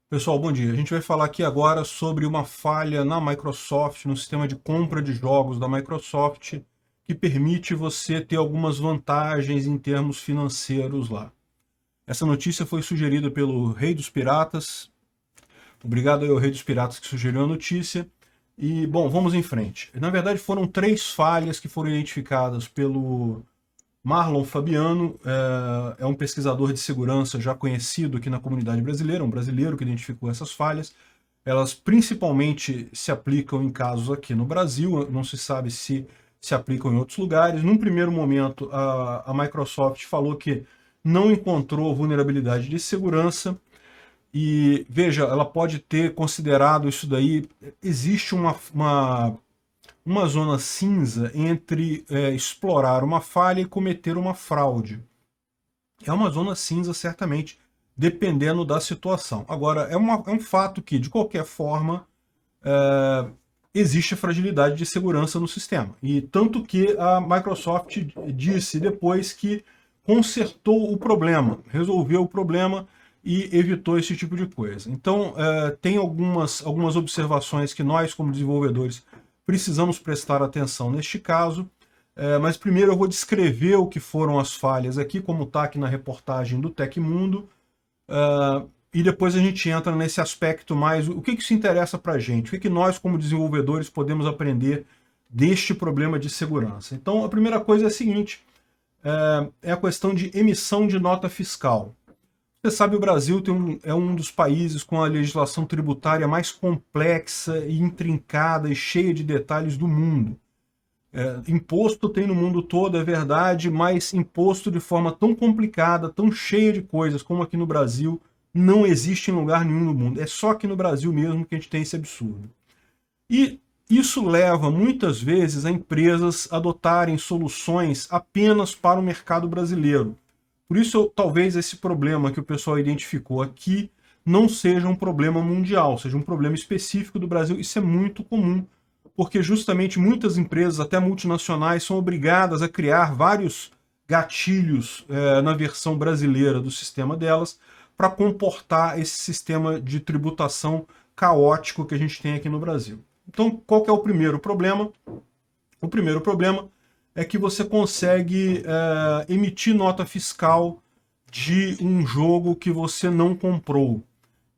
Pessoal, bom dia. A gente vai falar aqui agora sobre uma falha na Microsoft, no sistema de compra de jogos da Microsoft, que permite você ter algumas vantagens em termos financeiros lá. Essa notícia foi sugerida pelo Rei dos Piratas. Obrigado aí ao Rei dos Piratas que sugeriu a notícia. E, bom, vamos em frente. Na verdade, foram três falhas que foram identificadas pelo Marlon Fabiano. É um pesquisador de segurança já conhecido aqui na comunidade brasileira, um brasileiro que identificou essas falhas. Elas principalmente se aplicam em casos aqui no Brasil, não se sabe se aplicam em outros lugares. Num primeiro momento, a Microsoft falou que não encontrou vulnerabilidade de segurança, e veja, ela pode ter considerado isso daí. Existe uma zona cinza entre explorar uma falha e cometer uma fraude. É uma zona cinza, certamente, dependendo da situação. Agora, é um fato que, de qualquer forma, existe fragilidade de segurança no sistema. E tanto que a Microsoft disse depois que consertou o problema, resolveu o problema e evitou esse tipo de coisa. Então, tem algumas observações que nós, como desenvolvedores, precisamos prestar atenção neste caso. Mas primeiro eu vou descrever o que foram as falhas aqui, como está aqui na reportagem do Tecmundo, e depois a gente entra nesse aspecto mais, o que isso interessa para a gente, o que nós como desenvolvedores podemos aprender deste problema de segurança. Então a primeira coisa é a seguinte, é a questão de emissão de nota fiscal. Você sabe, o Brasil é um dos países com a legislação tributária mais complexa e intrincada e cheia de detalhes do mundo. Imposto tem no mundo todo, é verdade, mas imposto de forma tão complicada, tão cheia de coisas como aqui no Brasil, não existe em lugar nenhum no mundo. É só aqui no Brasil mesmo que a gente tem esse absurdo. E isso leva muitas vezes a empresas adotarem soluções apenas para o mercado brasileiro. Por isso, talvez esse problema que o pessoal identificou aqui não seja um problema mundial, seja um problema específico do Brasil. Isso é muito comum, porque justamente muitas empresas, até multinacionais, são obrigadas a criar vários gatilhos na versão brasileira do sistema delas para comportar esse sistema de tributação caótico que a gente tem aqui no Brasil. Então, qual que é o primeiro problema? O primeiro problema é que você consegue emitir nota fiscal de um jogo que você não comprou.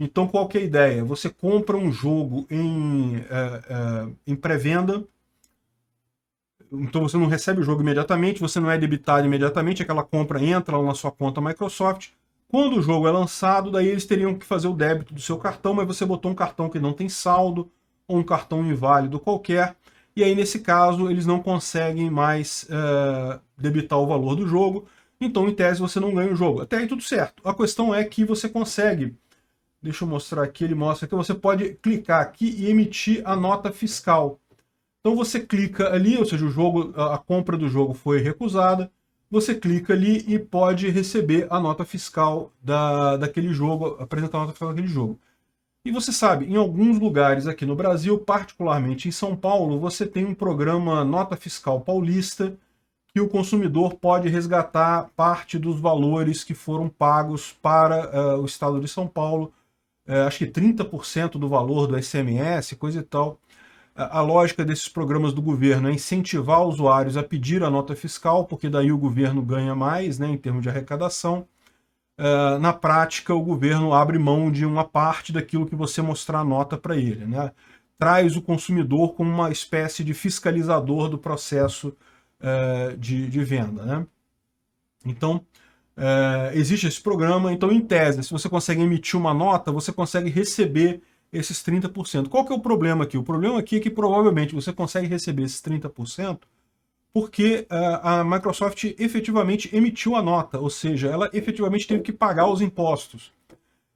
Então, qual que é a ideia? Você compra um jogo em pré-venda, então você não recebe o jogo imediatamente, você não é debitado imediatamente, aquela compra entra lá na sua conta Microsoft. Quando o jogo é lançado, daí eles teriam que fazer o débito do seu cartão, mas você botou um cartão que não tem saldo, ou um cartão inválido qualquer, e aí nesse caso eles não conseguem mais debitar o valor do jogo, então em tese você não ganha o jogo. Até aí tudo certo. A questão é que você consegue, deixa eu mostrar aqui, ele mostra que você pode clicar aqui e emitir a nota fiscal. Então você clica ali, ou seja, a compra do jogo foi recusada, você clica ali e pode receber a nota fiscal daquele jogo, apresentar a nota fiscal daquele jogo. E você sabe, em alguns lugares aqui no Brasil, particularmente em São Paulo, você tem um programa Nota Fiscal Paulista, que o consumidor pode resgatar parte dos valores que foram pagos para o estado de São Paulo, acho que 30% do valor do SMS, coisa e tal. A lógica desses programas do governo é incentivar usuários a pedir a nota fiscal, porque daí o governo ganha mais, né, em termos de arrecadação. Na prática, o governo abre mão de uma parte daquilo que você mostrar a nota para ele, né? Traz o consumidor como uma espécie de fiscalizador do processo de venda, né? Então, existe esse programa. Então, em tese, se você consegue emitir uma nota, você consegue receber esses 30%. Qual que é o problema aqui? O problema aqui é que provavelmente você consegue receber esses 30% porque a Microsoft efetivamente emitiu a nota, ou seja, ela efetivamente teve que pagar os impostos.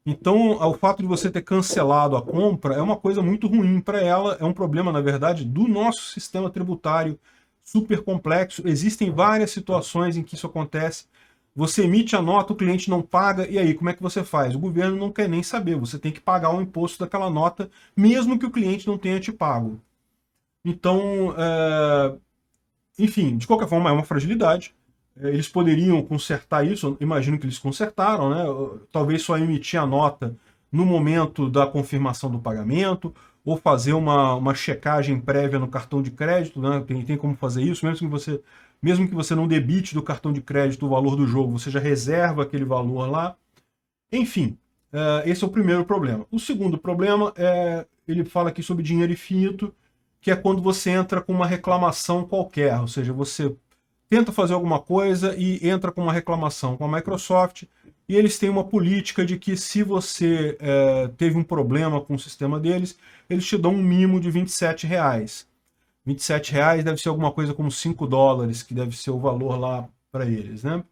Então, o fato de você ter cancelado a compra é uma coisa muito ruim para ela, é um problema, na verdade, do nosso sistema tributário super complexo. Existem várias situações em que isso acontece. Você emite a nota, o cliente não paga, e aí, como é que você faz? O governo não quer nem saber, você tem que pagar o imposto daquela nota, mesmo que o cliente não tenha te pago. Então, enfim, de qualquer forma, é uma fragilidade. Eles poderiam consertar isso, imagino que eles consertaram, né? Talvez só emitir a nota no momento da confirmação do pagamento, ou fazer uma checagem prévia no cartão de crédito, né? Tem como fazer isso, mesmo que você não debite do cartão de crédito o valor do jogo, você já reserva aquele valor lá. Enfim, esse é o primeiro problema. O segundo problema ele fala aqui sobre dinheiro infinito, que é quando você entra com uma reclamação qualquer, ou seja, você tenta fazer alguma coisa e entra com uma reclamação com a Microsoft, e eles têm uma política de que se você teve um problema com o sistema deles, eles te dão um mimo de R$27. R$27 deve ser alguma coisa como $5, que deve ser o valor lá para eles, né?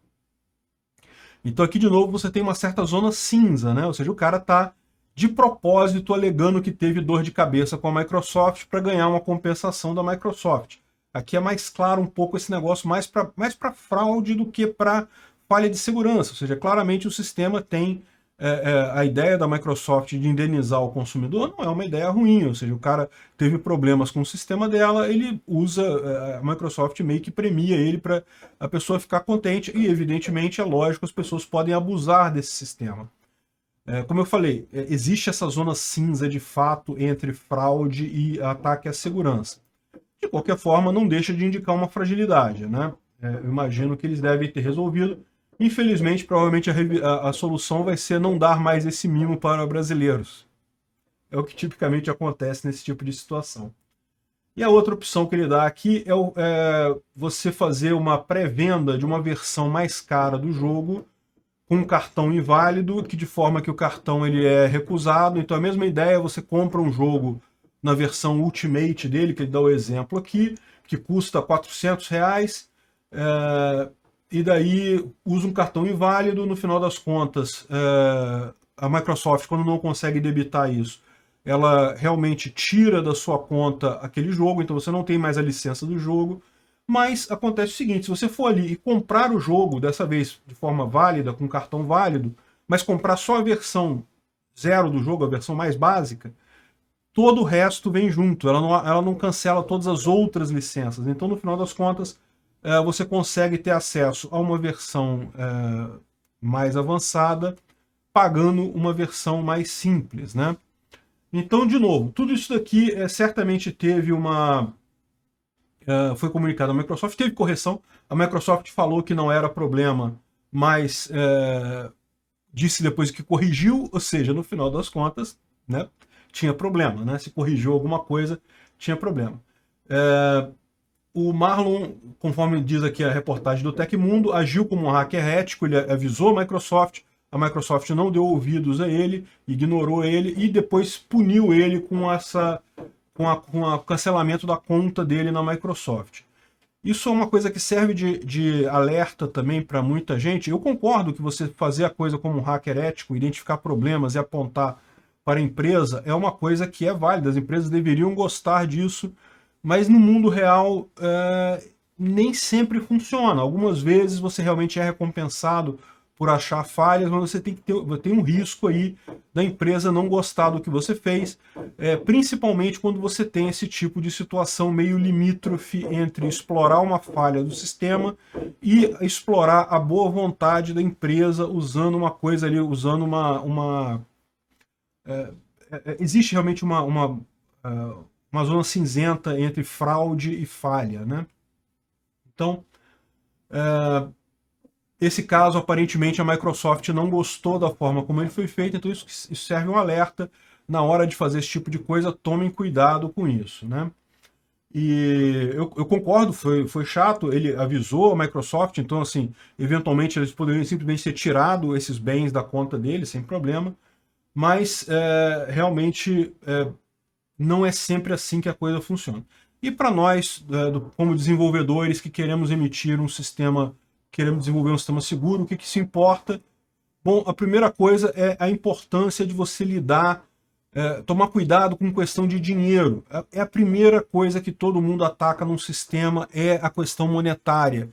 Então aqui de novo você tem uma certa zona cinza, né? Ou seja, o cara está de propósito alegando que teve dor de cabeça com a Microsoft para ganhar uma compensação da Microsoft. Aqui é mais claro um pouco esse negócio, mais para fraude do que para falha de segurança. Ou seja, claramente o sistema tem a ideia da Microsoft de indenizar o consumidor, não é uma ideia ruim. Ou seja, o cara teve problemas com o sistema dela, ele usa, a Microsoft meio que premia ele para a pessoa ficar contente, e evidentemente é lógico, as pessoas podem abusar desse sistema. Como eu falei, existe essa zona cinza de fato entre fraude e ataque à segurança. De qualquer forma, não deixa de indicar uma fragilidade, né? Eu imagino que eles devem ter resolvido. Infelizmente, provavelmente a solução vai ser não dar mais esse mimo para brasileiros. É o que tipicamente acontece nesse tipo de situação. E a outra opção que ele dá aqui é você fazer uma pré-venda de uma versão mais cara do jogo com um cartão inválido, que de forma que o cartão ele é recusado. Então a mesma ideia, você compra um jogo na versão Ultimate dele, que ele dá o exemplo aqui, que custa R$400, e daí usa um cartão inválido. No final das contas, a Microsoft, quando não consegue debitar isso, ela realmente tira da sua conta aquele jogo, então você não tem mais a licença do jogo. Mas acontece o seguinte, se você for ali e comprar o jogo, dessa vez de forma válida, com cartão válido, mas comprar só a versão 0 do jogo, a versão mais básica, todo o resto vem junto, ela não cancela todas as outras licenças. Então, no final das contas, você consegue ter acesso a uma versão mais avançada, pagando uma versão mais simples, né? Então, de novo, tudo isso daqui certamente teve foi comunicado à Microsoft, teve correção. A Microsoft falou que não era problema, mas disse depois que corrigiu, ou seja, no final das contas, né, tinha problema, né? Se corrigiu alguma coisa, tinha problema. O Marlon, conforme diz aqui a reportagem do Tecmundo, agiu como um hacker ético, ele avisou a Microsoft não deu ouvidos a ele, ignorou ele e depois puniu ele com o cancelamento da conta dele na Microsoft. Isso é uma coisa que serve de alerta também para muita gente. Eu concordo que você fazer a coisa como um hacker ético, identificar problemas e apontar para a empresa, é uma coisa que é válida, as empresas deveriam gostar disso, mas no mundo real nem sempre funciona. Algumas vezes você realmente é recompensado por achar falhas, mas você tem um risco aí da empresa não gostar do que você fez, principalmente quando você tem esse tipo de situação meio limítrofe entre explorar uma falha do sistema e explorar a boa vontade da empresa usando uma coisa ali, usando existe realmente uma zona cinzenta entre fraude e falha, né? Então, esse caso, aparentemente, a Microsoft não gostou da forma como ele foi feito, então isso serve um alerta. Na hora de fazer esse tipo de coisa, tomem cuidado com isso, né? E eu concordo, foi chato, ele avisou a Microsoft, então, assim, eventualmente eles poderiam simplesmente ter tirado esses bens da conta dele, sem problema, mas realmente não é sempre assim que a coisa funciona. E para nós, como desenvolvedores que queremos emitir um sistema, queremos desenvolver um sistema seguro, o que se importa? Bom, a primeira coisa é a importância de você lidar, tomar cuidado com questão de dinheiro. É a primeira coisa que todo mundo ataca num sistema, é a questão monetária.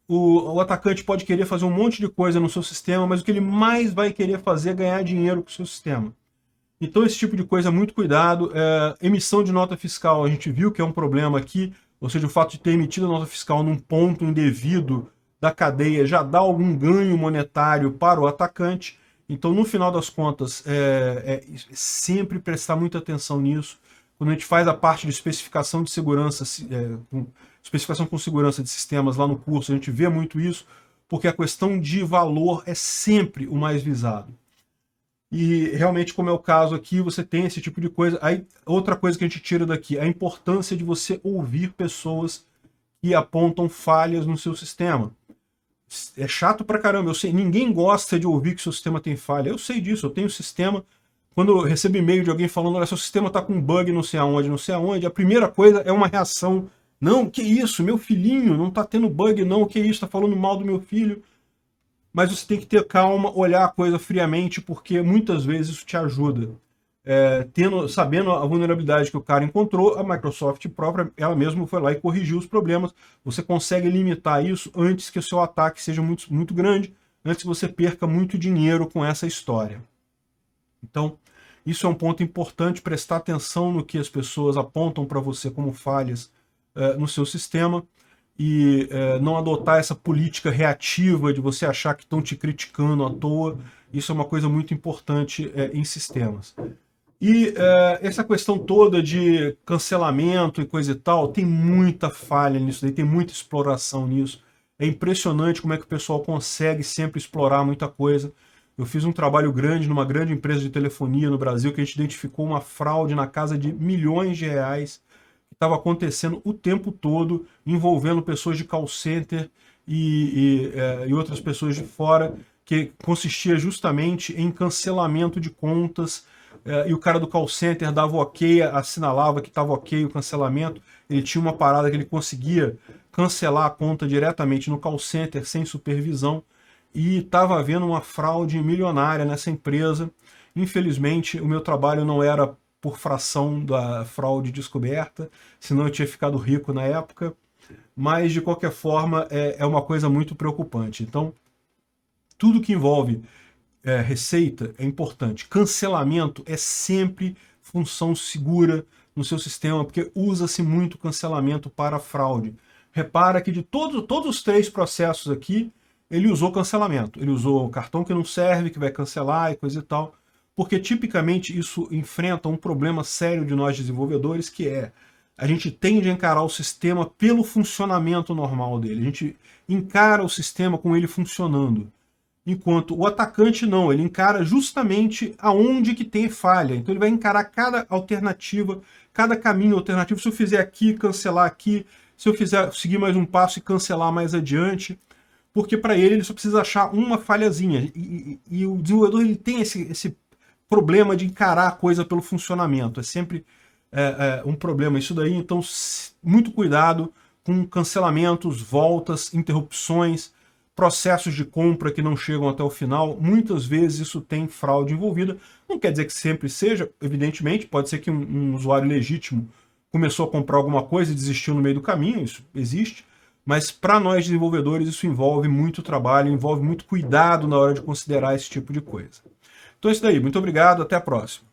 O atacante pode querer fazer um monte de coisa no seu sistema, mas o que ele mais vai querer fazer é ganhar dinheiro com o seu sistema. Então esse tipo de coisa, muito cuidado. Emissão de nota fiscal, a gente viu que é um problema aqui, ou seja, o fato de ter emitido a nota fiscal num ponto indevido da cadeia já dá algum ganho monetário para o atacante. Então, no final das contas, sempre prestar muita atenção nisso. Quando a gente faz a parte de especificação de segurança, especificação com segurança de sistemas lá no curso, a gente vê muito isso, porque a questão de valor é sempre o mais visado. E realmente, como é o caso aqui, você tem esse tipo de coisa. Aí, outra coisa que a gente tira daqui, a importância de você ouvir pessoas que apontam falhas no seu sistema. É chato pra caramba, eu sei, ninguém gosta de ouvir que seu sistema tem falha. Eu sei disso, eu tenho sistema. Quando eu recebo e-mail de alguém falando, olha, seu sistema tá com bug não sei aonde, a primeira coisa é uma reação. Não, que isso, meu filhinho, não tá tendo bug não, que isso, tá falando mal do meu filho. Mas você tem que ter calma, olhar a coisa friamente, porque muitas vezes isso te ajuda. Sabendo a vulnerabilidade que o cara encontrou, a Microsoft própria, ela mesma foi lá e corrigiu os problemas. Você consegue limitar isso antes que o seu ataque seja muito, muito grande, antes que você perca muito dinheiro com essa história. Então, isso é um ponto importante, prestar atenção no que as pessoas apontam para você como falhas no seu sistema, e não adotar essa política reativa de você achar que estão te criticando à toa. Isso é uma coisa muito importante em sistemas. E essa questão toda de cancelamento e coisa e tal, tem muita falha nisso daí, tem muita exploração nisso. É impressionante como é que o pessoal consegue sempre explorar muita coisa. Eu fiz um trabalho grande numa grande empresa de telefonia no Brasil, que a gente identificou uma fraude na casa de milhões de reais, que estava acontecendo o tempo todo, envolvendo pessoas de call center e outras pessoas de fora, que consistia justamente em cancelamento de contas, e o cara do call center dava ok, assinalava que estava ok o cancelamento. Ele tinha uma parada que ele conseguia cancelar a conta diretamente no call center, sem supervisão, e estava havendo uma fraude milionária nessa empresa. Infelizmente, o meu trabalho não era por fração da fraude descoberta, senão eu tinha ficado rico na época, mas de qualquer forma é uma coisa muito preocupante. Então, tudo que envolve receita é importante. Cancelamento é sempre função segura no seu sistema, porque usa-se muito cancelamento para fraude. Repara que de todos os 3 processos aqui, ele usou cancelamento. Ele usou cartão que não serve, que vai cancelar e coisa e tal, porque tipicamente isso enfrenta um problema sério de nós desenvolvedores, que é a gente tende a encarar o sistema pelo funcionamento normal dele. A gente encara o sistema com ele funcionando. Enquanto o atacante não, ele encara justamente aonde que tem falha. Então ele vai encarar cada alternativa, cada caminho alternativo. Se eu fizer aqui, cancelar aqui, se eu seguir mais um passo e cancelar mais adiante, porque para ele só precisa achar uma falhazinha. E o desenvolvedor ele tem esse problema de encarar a coisa pelo funcionamento. É sempre um problema isso daí. Então, muito cuidado com cancelamentos, voltas, interrupções, processos de compra que não chegam até o final. Muitas vezes isso tem fraude envolvida. Não quer dizer que sempre seja, evidentemente. Pode ser que um usuário legítimo começou a comprar alguma coisa e desistiu no meio do caminho. Isso existe. Mas para nós desenvolvedores isso envolve muito trabalho, envolve muito cuidado na hora de considerar esse tipo de coisa. Então é isso daí. Muito obrigado. Até a próxima.